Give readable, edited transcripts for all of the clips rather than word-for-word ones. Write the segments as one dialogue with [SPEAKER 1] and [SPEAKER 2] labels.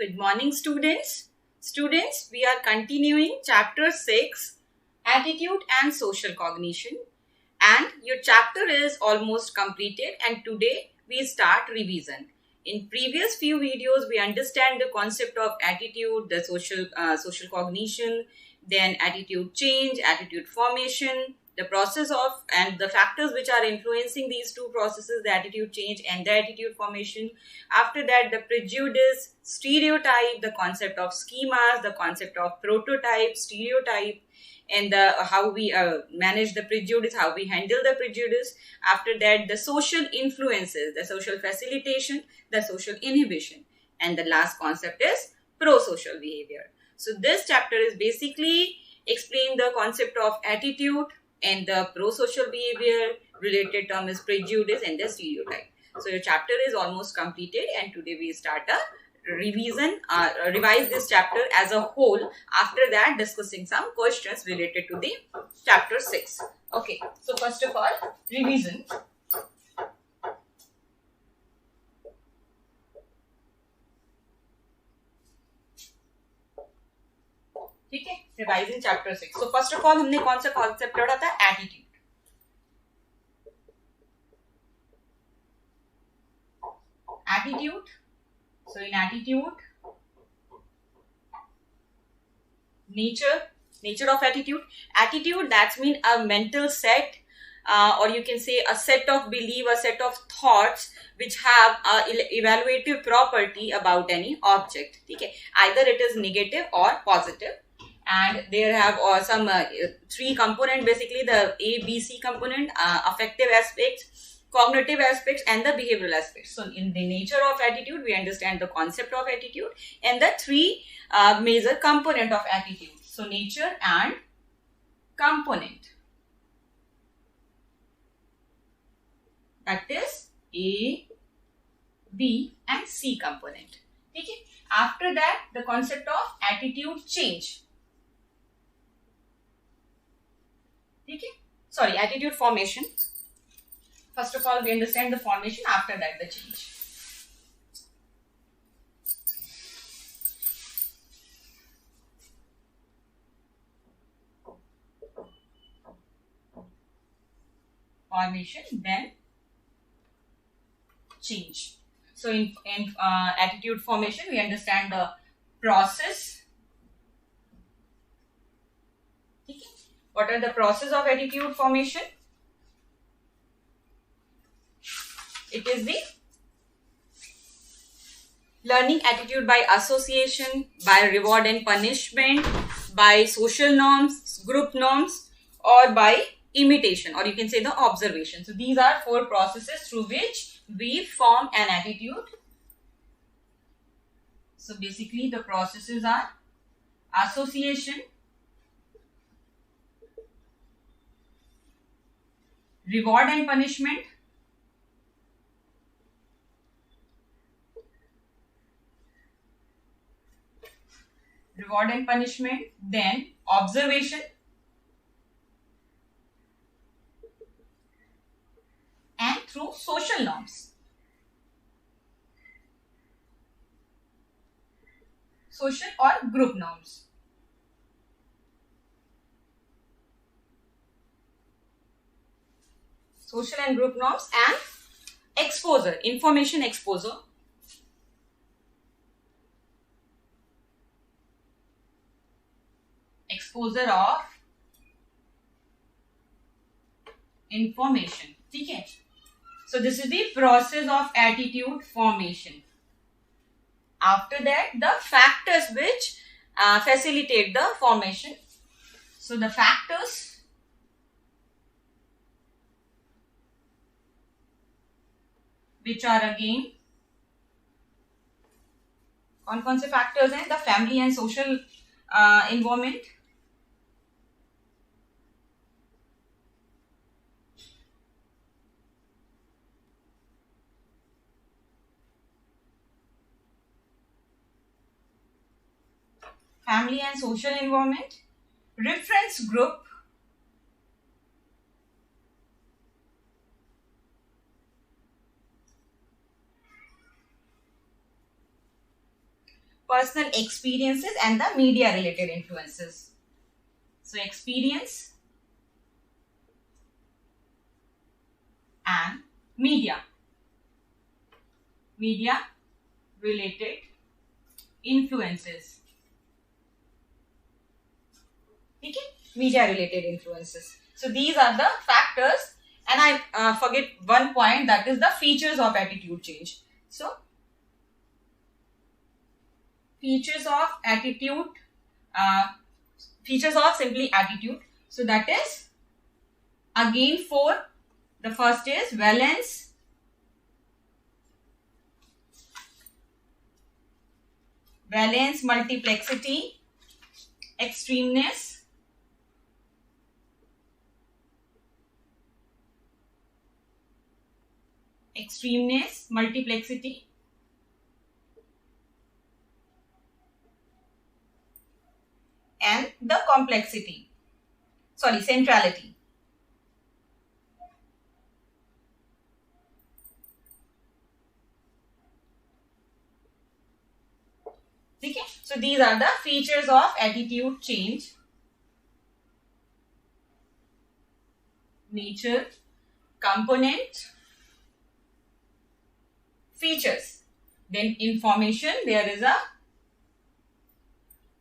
[SPEAKER 1] Good morning, students. Students, we are continuing chapter 6, Attitude and Social Cognition. And your chapter is almost completed, and today we start revision. In previous few videos, we understand the concept of attitude, the social cognition, then attitude change, attitude formation, the process of and the factors which are influencing these two processes, the attitude change and the attitude formation. After that, the prejudice, stereotype, the concept of schemas, the concept of prototype, stereotype, and how we manage the prejudice, how we handle the prejudice. After that, the social influences, the social facilitation, the social inhibition, and the last concept is pro-social behavior. So this chapter is basically explain the concept of attitude and the pro-social behavior. Related term is prejudice and the stereotype. So your chapter is almost completed, and today we start a revise this chapter as a whole. After that, discussing some questions related to the chapter 6. Okay, so first of all, revision. ठीक है, revising chapter 6. So first of all हमने कौन सा concept पढ़ा था? Attitude. Attitude. So in attitude, nature of attitude. Attitude, that's mean a mental set, or you can say a set of belief, a set of thoughts which have evaluative property about any object. Okay, either it is negative or positive. And there have some three component, basically the ABC component, affective aspects, cognitive aspects, and the behavioral aspects. So in the nature of attitude, we understand the concept of attitude and the three major component of attitude. So nature and component, that is A, B and C component. Okay. After that, the concept of attitude change. Okay. Sorry, attitude formation. First of all, we understand the formation, after that the change. Formation, then change. So in attitude formation, we understand the process. Okay. What are the process of attitude formation? It is the learning attitude by association, by reward and punishment, by social norms, group norms, or by imitation, or you can say the observation. So these are four processes through which we form an attitude. So basically the processes are association, reward and punishment, then observation, and through social norms. Social or group norms. Social and group norms, and exposure, information exposure. Exposure of information. Okay. So this is the process of attitude formation. After that, the factors which facilitate the formation. So the factors which are again कौन से factors हैं? The family and social environment, reference group, personal experiences and the media related influences. So experience and media related influences. Okay? Media related influences. So these are the factors, and I forget one point, that is the features of attitude change. So features of attitude, features of simply attitude. So that is again 4. The first is valence, multiplexity, extremeness, multiplexity, and the complexity, centrality. Okay? So these are the features of attitude change. Nature, component, features. Then information, there is a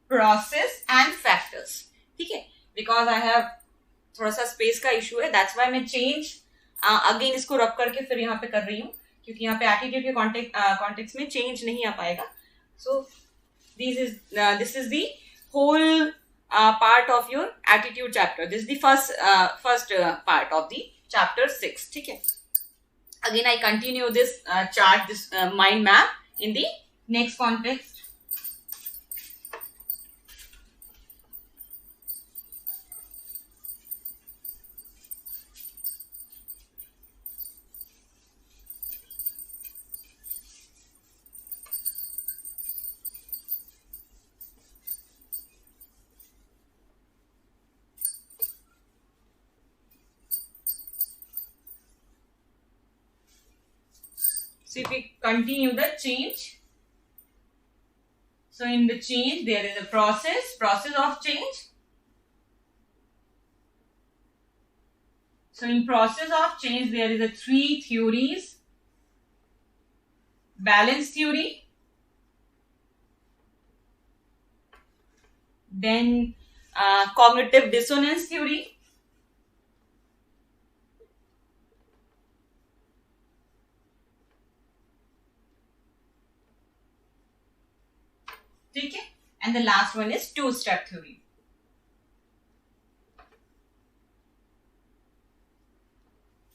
[SPEAKER 1] process and factors. ठीक है? Because I have थोड़ा सा space का issue है, that's why मैं change again इसको रब करके फिर यहाँ पे कर रही हूँ, क्योंकि यहाँ पे एटीट्यूड के कॉन्टेक्स्ट में चेंज नहीं आ पाएगा. So this is the whole part of your attitude chapter. This is the first part of the chapter 6. ठीक है? Again I continue this chart, this mind map in the next context. So if we continue the change, so in the change there is a process of change. So in process of change there is a 3 theories: balance theory, then cognitive dissonance theory, ठीक है, and the last one is two-step theory.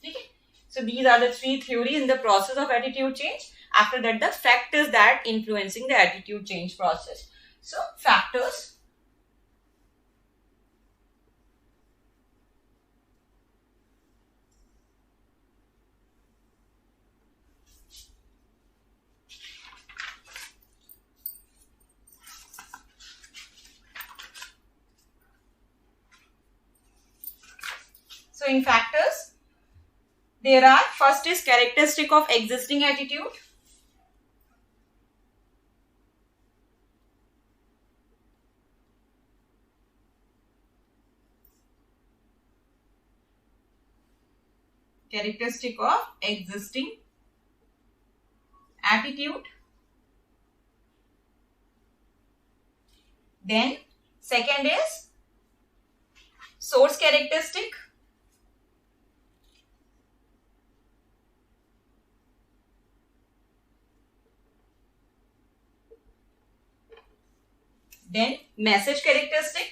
[SPEAKER 1] ठीक है, so these are the 3 theories in the process of attitude change. After that, the factors that influencing the attitude change process. So factors. So in factors, there are, first is characteristic of existing attitude. Characteristic of existing attitude. Then second is source characteristic. Then message characteristic.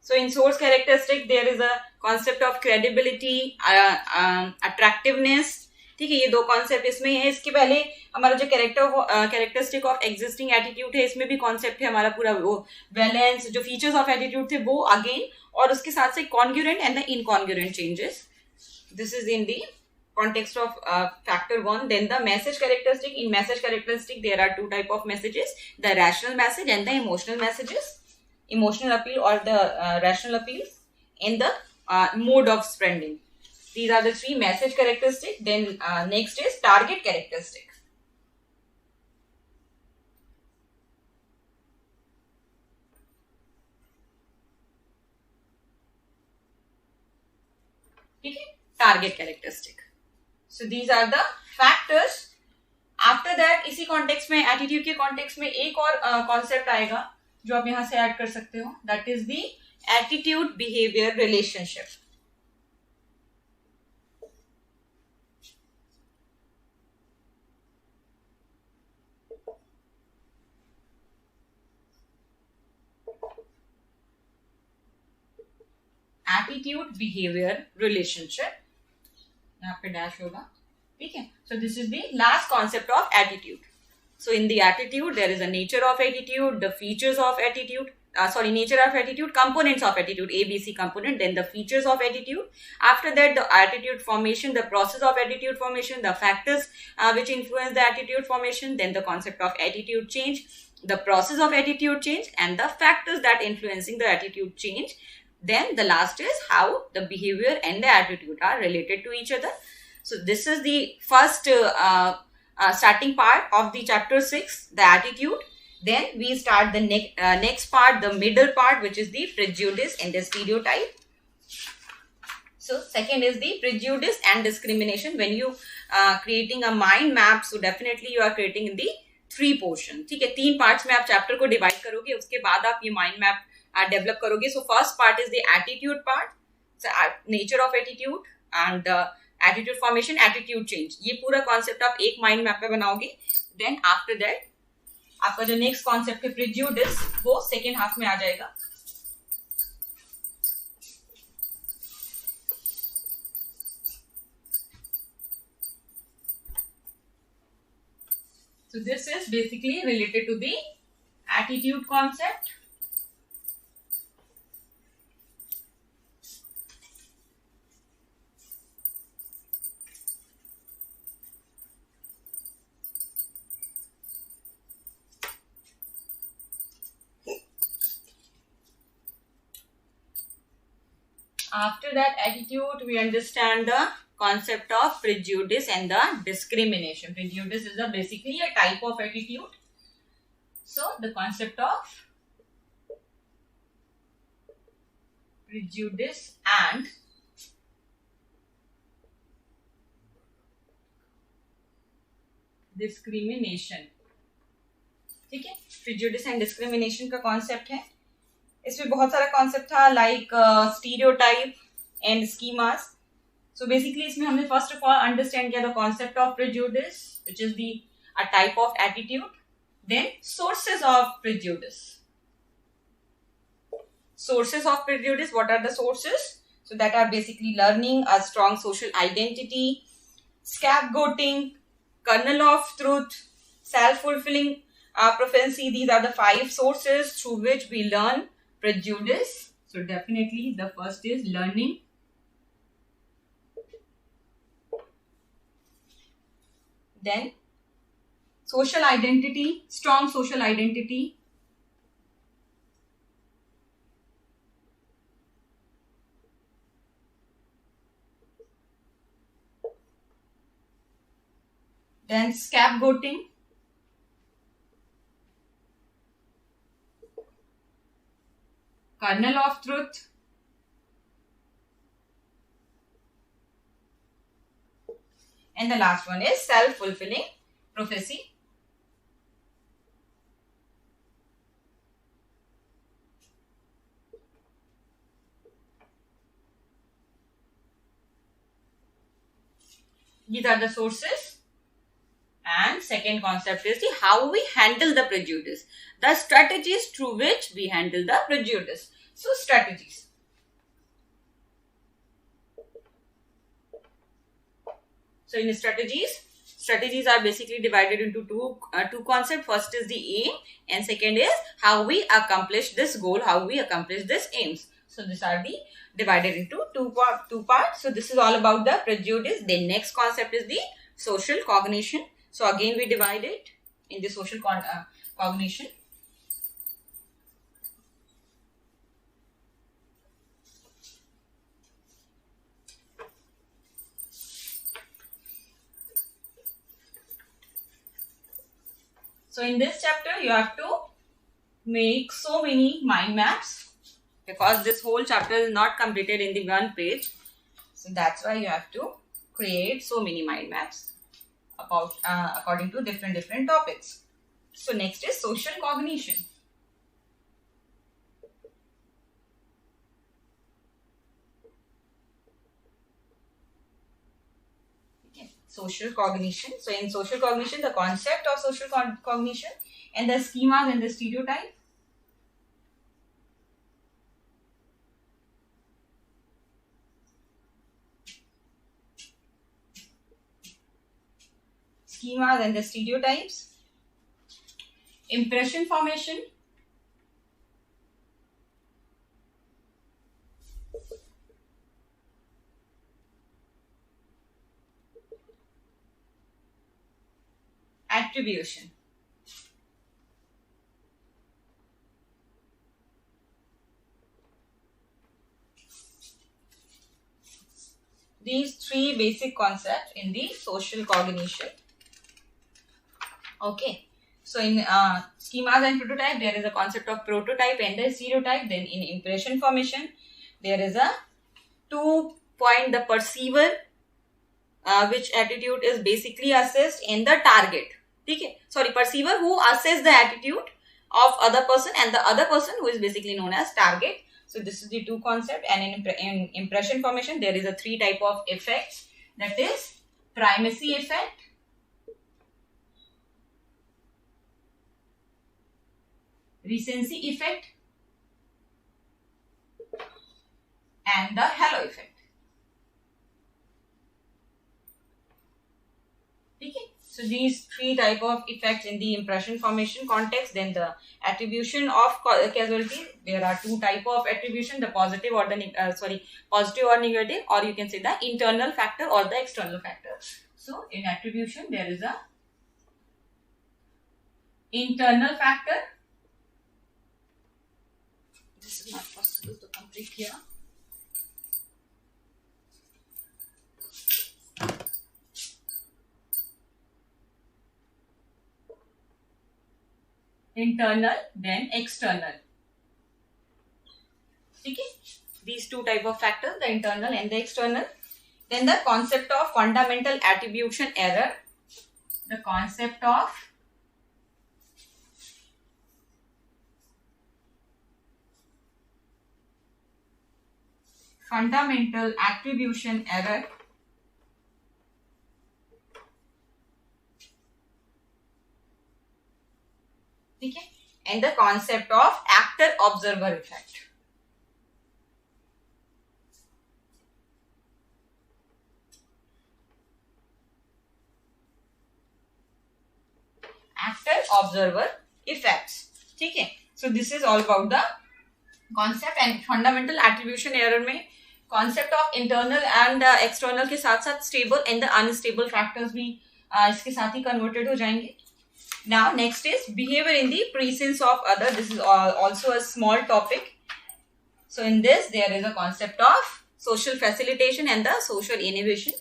[SPEAKER 1] So in source characteristic there is a concept of credibility, attractiveness. ठीक है, ये 2 concept इसमें है. इसके पहले हमारा जो characteristic of existing attitude है, इसमें भी कॉन्सेप्ट है हमारा पूरा वो वैलेंस, जो फीचर्स ऑफ एटीट्यूड थे वो अगेन, और उसके साथ से congruent and the incongruent changes. This is in the context of factor 1. Then the message characteristic. In message characteristic there are 2 type of messages: the rational message and the emotional messages. emotional appeal or the rational appeal, and the mode of spending. These are the three message characteristic. Then next is target characteristic. Okay, target characteristic. So these are the factors. After that इसी context में, attitude के context में एक और concept आएगा जो आप यहां से ऐड कर सकते हो. That is the attitude behaviour relationship. Attitude behaviour relationship, यहाँ पे डैश होगा. ठीक है. So this is the last concept of attitude. So in the attitude there is a nature of attitude, the features of attitude, nature of attitude, components of attitude, ABC component, then the features of attitude. After that the attitude formation, the process of attitude formation, the factors which influence the attitude formation, then the concept of attitude change, the process of attitude change, and the factors that influencing the attitude change. Then the last is how the behavior and the attitude are related to each other. So this is the first starting part of the chapter 6, the attitude. Then we start the next part, the middle part, which is the prejudice and the stereotype. So second is the prejudice and discrimination. When you creating a mind map, so definitely you are creating in the 3 portion. ठीक है, 3 parts में आप chapter को divide करोगे, उसके बाद आप ये mind map develop करोगे. So first part is the attitude part, so nature of attitude and attitude formation, attitude change. ये पूरा कॉन्सेप्ट आप एक माइंड मैप पे बनाओगे. देन आफ्टर दैट आपका जो नेक्स्ट कॉन्सेप्ट है प्रेजुडिस, वो सेकेंड हाफ में आ जाएगा. So this is basically related to the attitude concept. After that attitude, we understand the concept of prejudice and the discrimination. Prejudice is basically a type of attitude. So the concept of prejudice and discrimination. ठीक है, prejudice and discrimination का concept है. इसमें बहुत सारा concept था, like stereotype and schemas. So basically इसमें हमने फर्स्ट ऑफ ऑल अंडरस्टैंड किया the concept of prejudice, which is the a type of attitude. Then sources of prejudice. Sources of prejudice, what are the sources? So that are basically learning, a strong social identity, scapegoating, kernel of truth, self-fulfilling prophecy. These are the 5 sources through which we learn prejudice. So definitely the first is learning. Then social identity, strong social identity. Then scapegoating. Kernel of truth. And the last one is self-fulfilling prophecy. These are the sources. And second concept is the how we handle the prejudice, the strategies through which we handle the prejudice. So strategies. So in strategies are basically divided into two concepts. First is the aim, and second is how we accomplish this goal, how we accomplish this aims. So these are the divided into two parts. So this is all about the prejudice. Then next concept is the social cognition. So again we divide it in the social cognition. So in this chapter, you have to make so many mind maps because this whole chapter is not completed in the one page. So that's why you have to create so many mind maps about according to different topics. So next is social cognition. Okay. Social cognition. So in social cognition, the concept of social cognition and the schemas and the stereotype. Schemas and the stereotypes. Impression formation. Attribution. These three basic concepts in the social cognition. Okay. So in schemas and prototype, there is a concept of prototype and the stereotype. Then in impression formation, there is a 2 point, the perceiver, which attitude is basically assessed in the target. Okay. Sorry, perceiver who assess the attitude of other person and the other person who is basically known as target. So this is the two concept. And in impression formation, there is a 3 type of effects. That is primacy effect, recency effect, and the halo effect. Okay. So these 3 type of effects in the impression formation context. Then the attribution of causality. There are 2 type of attribution: the positive or the positive or negative, or you can say the internal factor or the external factor. So in attribution, there is a internal factor. This is not possible to complete here. Internal, then external. Okay. These 2 type of factors, the internal and the external. Then the concept of fundamental attribution error. The concept of fundamental attribution error. Okay. And the concept of actor observer effect. Actor observer effects. Okay. So this is all about the concept. And fundamental attribution error में concept of internal and external के साथ साथ stable and the unstable factors भी इसके साथ ही converted हो जाएंगे. Now next is behavior in the presence of other. This is also a small topic. So in this, there is a concept of social facilitation and the social inhibition.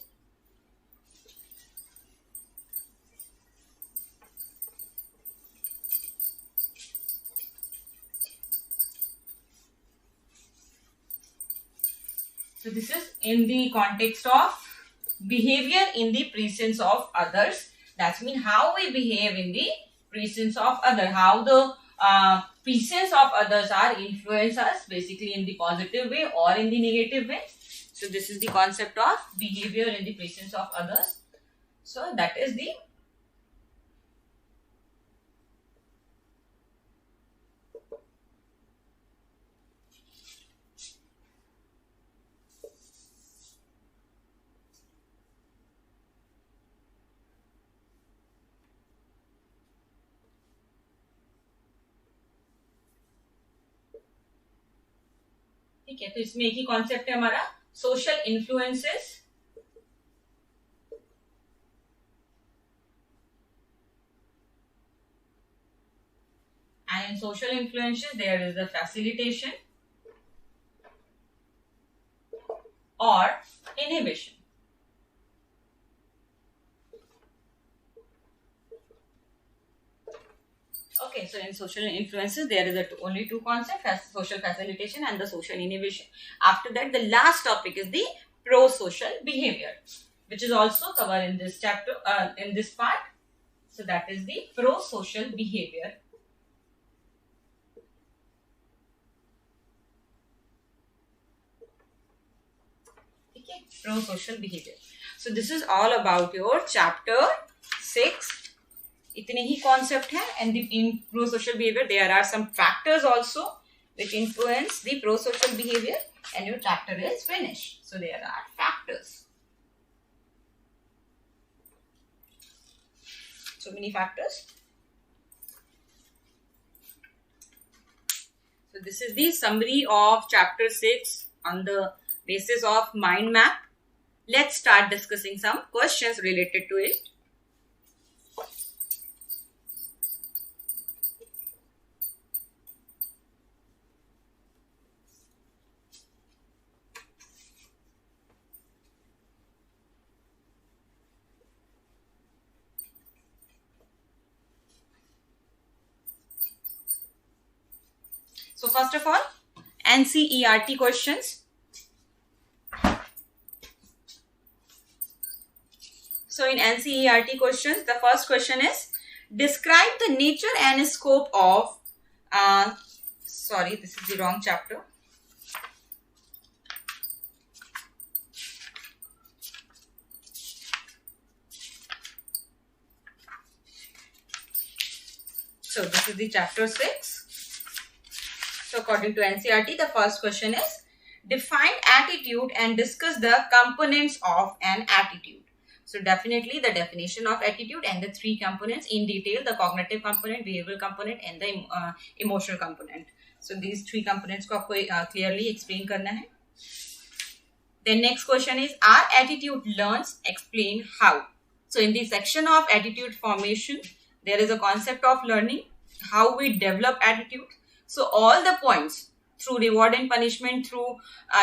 [SPEAKER 1] So this is in the context of behavior in the presence of others. That means how we behave in the presence of others, how the presence of others are influence us basically in the positive way or in the negative way. So this is the concept of behavior in the presence of others. So that is the ठीक है. तो इसमें एक ही concept है हमारा social influences. And in social influences, there is the facilitation or inhibition. Okay, so in social influences, there is only two concepts: social facilitation and the social innovation. After that, the last topic is the pro-social behavior, which is also covered in this chapter, in this part. So that is the pro-social behavior. Okay, pro-social behavior. So this is all about your chapter 6. इतने ही concept है, and in pro-social behavior there are some factors also which influence the pro-social behavior, and your chapter is finished. So there are factors. So many factors. So this is the summary of chapter 6 on the basis of mind map. Let's start discussing some questions related to it. So first of all, NCERT questions. So in NCERT questions, the first question is, describe the nature and scope of, sorry, this is the wrong chapter. So this is the chapter 6. So according to NCERT, the first question is, define attitude and discuss the components of an attitude. So definitely the definition of attitude and the three components in detail: the cognitive component, behavioral component, and the emotional component. So these three components को आपको clearly explain करना है. Then next question is, are attitude learns? Explain how. So in the section of attitude formation, there is a concept of learning, how we develop attitude. So all the points through reward and punishment, through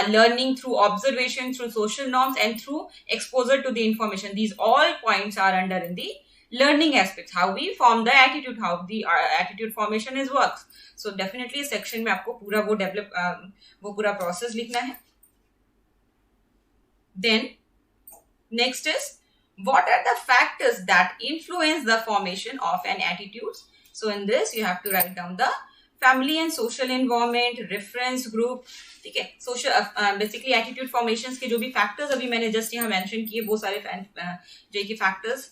[SPEAKER 1] learning, through observation, through social norms, and through exposure to the information, these all points are under in the learning aspects. How we form the attitude, how the attitude formation is works. So definitely section में आपको पूरा वो develop वो पूरा process लिखना है. Then next is, what are the factors that influence the formation of an attitude? So in this you have to write down the family and social environment, reference group. ठीक है, social basically attitude formations के जो भी factors अभी मैंने just यहाँ mention किए, वो सारे जो कि factors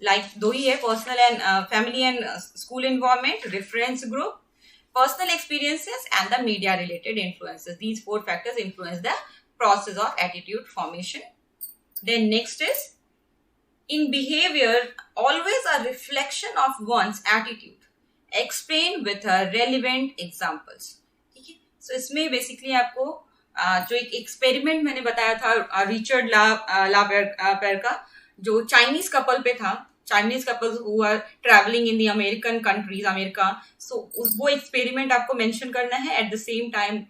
[SPEAKER 1] like दो ही है: personal and family and school environment, reference group, personal experiences, and the media related influences. These four factors influence the process of attitude formation. Then next is, in behavior, always a reflection of one's attitude. Explain with relevant examples. ठीक है, so इसमें basically आपको जो एक experiment मैंने बताया था Richard लापेर का, जो चाइनीज कपल पे था, Chinese couples who are travelling in the American countries, America. So वो एक्सपेरिमेंट आपको मेंशन करना है. एट द सेम टाइम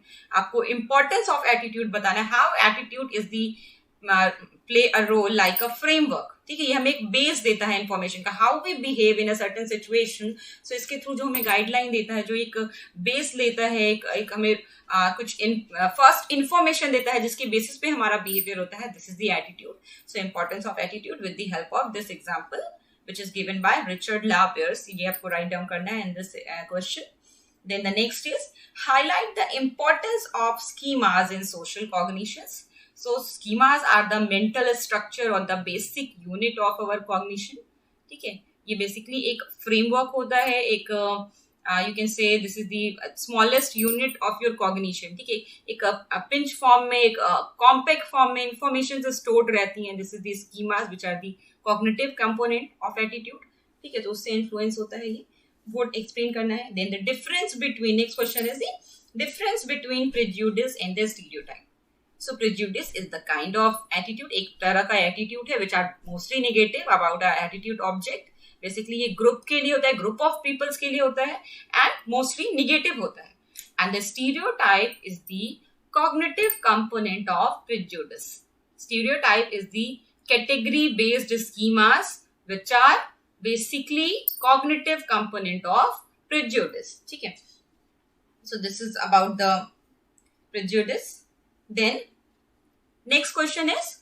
[SPEAKER 1] आपको इंपॉर्टेंस ऑफ एटीट्यूड बताना है. How attitude is the play a role like a framework. ठीक है, ये हमें एक बेस देता है इंफॉर्मेशन का, how we behave in a certain situation. So इसके थ्रू जो हमें गाइडलाइन देता है, जो एक बेस लेता है, एक हमें कुछ फर्स्ट इंफॉर्मेशन देता है जिसके बेसिस पे हमारा बिहेवियर होता है. This is the attitude. So importance of attitude with the help of this example which is given by Richard LaPierre. ये आपको write down करना है in this question. Then the next is, highlight the importance of schemas in social cognitions. So schemas are the mental structure or the basic unit of our cognition. ठीक है, ये basically एक framework होता है, एक you can say this is the smallest unit of your cognition. ठीक है, एक pinch form में, एक compact form में information stored रहती हैं. This is the schemas which are the cognitive component of attitude. ठीक है, तो उससे influence होता है ये, वो explain करना है. Then the difference between, next question is the difference between prejudice and the stereotype. So prejudice is the kind of attitude, एक तरह का attitude है which are mostly negative about our attitude object. Basically ये group के लिए होता है, group of peoples के लिए होता है, and mostly negative होता है. And the stereotype is the cognitive component of prejudice. Stereotype is the category based schemas which are basically cognitive component of prejudice. ठीक है, so this is about the prejudice. Then next question is,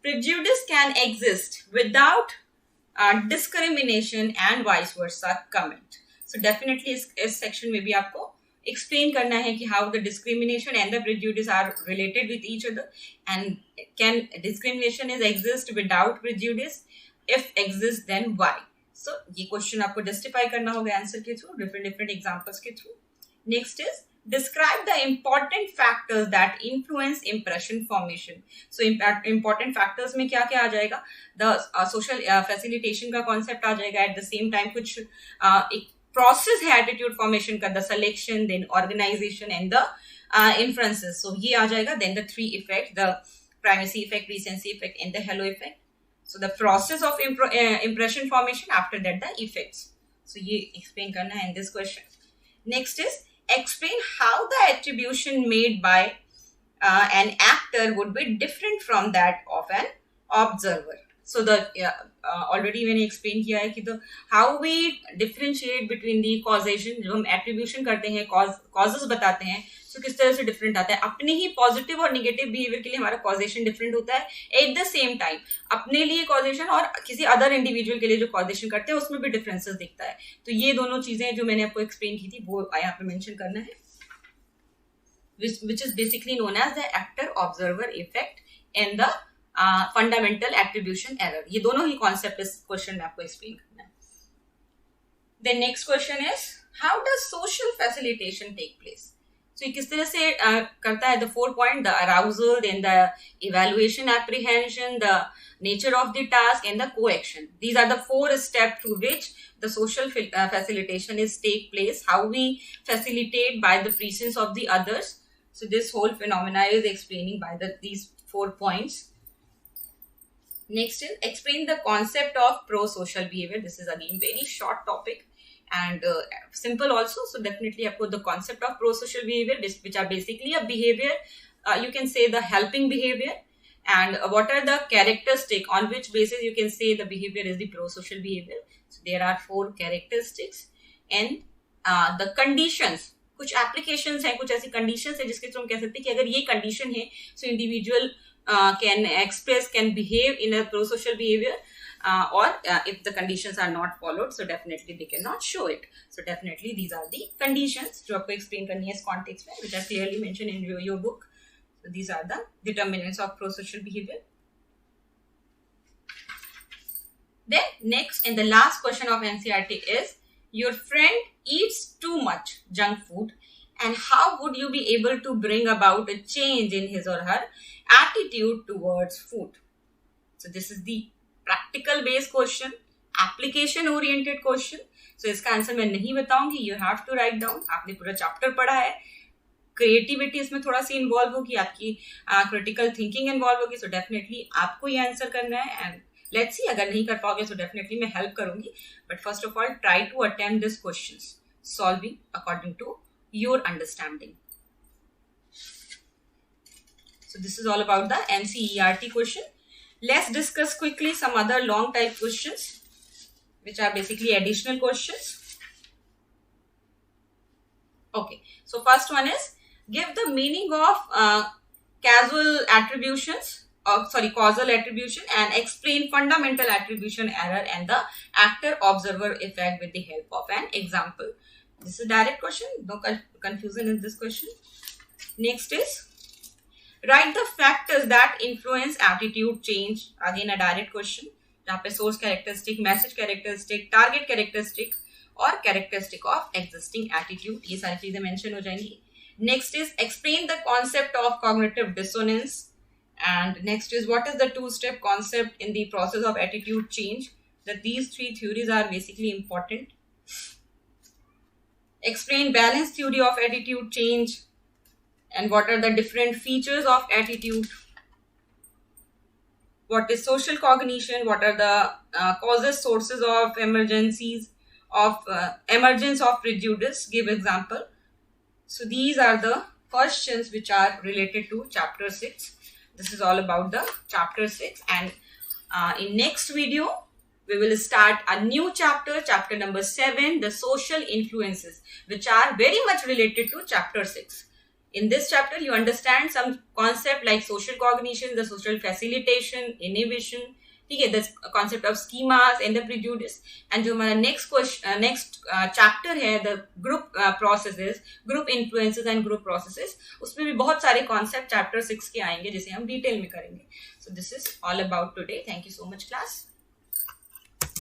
[SPEAKER 1] prejudice can exist without discrimination and vice versa comment. So definitely इस section में भी आपको explain करना है कि how the discrimination and the prejudice are related with each other, and can discrimination is exist without prejudice, if exist then why. So ये question आपको justify करना होगा answer के through, different examples के through. Next is, describe the important factors that influence impression formation. So important factors में क्या क्या आ जाएगा, the social facilitation का concept आ जाएगा, at the same time कुछ एक process है attitude formation का, the selection, then organization and the inferences. So ये आ जाएगा. Then the three effects, the primacy effect, recency effect and the halo effect. So the process of impression formation, after that the effects. So ये explain करना है in this question. Next is, explain how the attribution made by an actor would be different from that of an observer. So the already मैंने explain किया है कि the how we differentiate between the causation, जो हम attribution करते हैं, causes बताते हैं, so किस तरह से different आता है. अपने ही positive और negative behavior के लिए हमारा causation different होता है. At the same time अपने लिए causation और किसी other individual के लिए जो causation करते हैं उसमें भी differences दिखता है. तो ये दोनों चीजें जो मैंने आपको explain की थी वो यहाँ पे mention करना है, which is basically known as the actor observer effect and the fundamental attribution error. ये दोनों ही concept इस question में आपको explain करना है. Then next question is, how does social facilitation take place? So ये किस तरह से करता है, the 4 point, the arousal, then the evaluation apprehension, the nature of the task and the coaction. These are the 4 steps through which the social facilitation is take place, how we facilitate by the presence of the others. So this whole phenomena is explaining by these 4 points. Next is, explain the concept of pro-social behavior. This is again very short topic and simple also. So definitely आपको the concept of pro-social behavior, which are basically a behavior, you can say the helping behavior, and what are the characteristics on which basis you can say the behavior is the pro-social behavior. So there are 4 characteristics and the conditions. कुछ applications हैं, कुछ ऐसी conditions हैं जिसके through हम कह सकते हैं कि अगर ये condition है, so individual can express, can behave in a pro-social behavior, or if the conditions are not followed, so definitely they cannot show it. So definitely these are the conditions जो आपको explain करनी है इस context में, which are clearly mentioned in your book. So these are the determinants of pro-social behavior. Then next and the last question of NCERT is, your friend eats too much junk food, and how would you be able to bring about a change in his or her attitude towards food? So this is the practical based question, application oriented question. So इसका answer मैं नहीं बताऊंगी, you have to write down. आपने पूरा chapter पढ़ा है, creativity इसमें थोड़ा सी इन्वॉल्व होगी, आपकी क्रिटिकल थिंकिंग इन्वॉल्व होगी. सो डेफिनेटली आपको ये आंसर करना है, एंड लेट्स सी अगर नहीं कर पाओगे तो डेफिनेटली मैं हेल्प करूंगी. But first of all try to attempt this questions, solving according to your understanding. So this is all about the NCERT question. Let's discuss quickly some other long type questions, which are basically additional questions. Okay, so first one is, give the meaning of causal attributions, causal attribution, and explain fundamental attribution error and the actor observer effect with the help of an example. This is a direct question, no confusion in this question. Next is, write the factors that influence attitude change. Again a direct question, जहाँ पे source characteristic, message characteristic, target characteristic और characteristic of existing attitude, ये सारी चीजें mention हो जाएंगी. Next is, explain the concept of cognitive dissonance, and next is, what is the 2-step concept in the process of attitude change. That these 3 theories are basically important. Explain balance theory of attitude change, and what are the different features of attitude. What is social cognition? What are the causes, sources of emergencies, of emergence of prejudice? Give example. So these are the questions which are related to chapter 6. This is all about the chapter 6, and in next video we will start a new chapter, chapter number 7, the social influences, which are very much related to chapter 6. In this chapter, you understand some concept like social cognition, the social facilitation, inhibition, ठीक है, the concept of schemas and the prejudice. And जो हमारा next chapter है, the group processes, group influences and group processes, उसमें भी बहुत सारे concept chapter 6 के आएंगे जिसे हम detail में करेंगे. So this is all about today. Thank you so much, class.